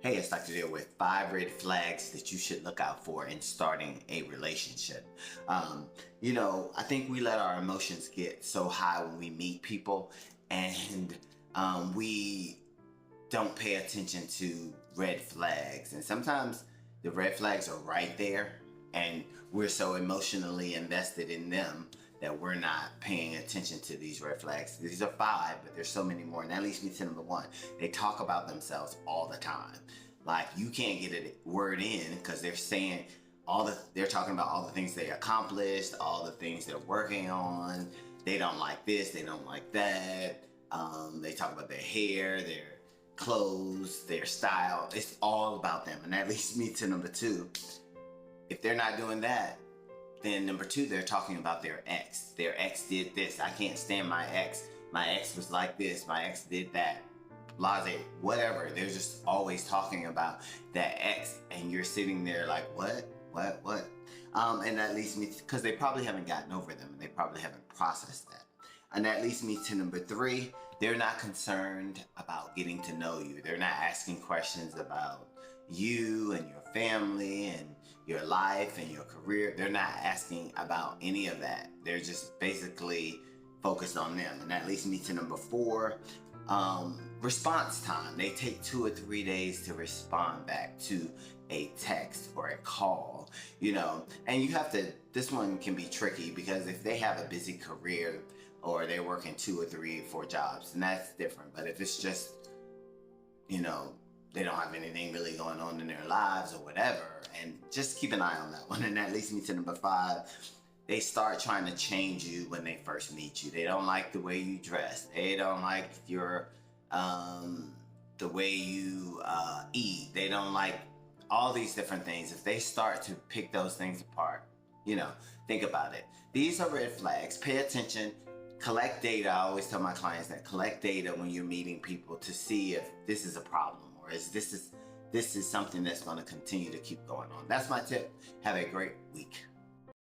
Hey, it's Dr. Deal with 5 red flags that you should look out for in starting a relationship. I think we let our emotions get so high when we meet people, and we don't pay attention to red flags. And sometimes the red flags are right there, and we're so emotionally invested in them that we're not paying attention to these red flags. These are 5, but there's so many more. And that leads me to number 1. They talk about themselves all the time. Like, you can't get a word in because they're saying they're talking about all the things they accomplished, all the things they're working on. They don't like this, they don't like that. They talk about their hair, their clothes, their style. It's all about them. And that leads me to number 2. If they're not doing that, then number 2, they're talking about their ex. Their ex did this. I can't stand my ex. My ex was like this. My ex did that. Blase, whatever. They're just always talking about that ex, and you're sitting there like, what? And that leads me because they probably haven't gotten over them, and they probably haven't processed that. And that leads me to number 3. They're not concerned about getting to know you. They're not asking questions about you and your family and your life and your career. They're not asking about any of that. They're just basically focused on them. And that leads me to number 4. Response time. They take 2 or 3 days to respond back to a text or a call, and you have to, this one can be tricky because if they have a busy career or they're working 2 or 3 or 4 jobs, then that's different. But if it's just, they don't have anything really going on in their lives or whatever, and just keep an eye on that one. And that leads me to number 5. They start trying to change you when they first meet you. They don't like the way you dress. They don't like the way you eat. They don't like all these different things. If they start to pick those things apart, think about it. These are red flags. Pay attention. Collect data. I always tell my clients that collect data when you're meeting people to see if this is a problem or this is something that's going to continue to keep going on. That's my tip. Have a great week.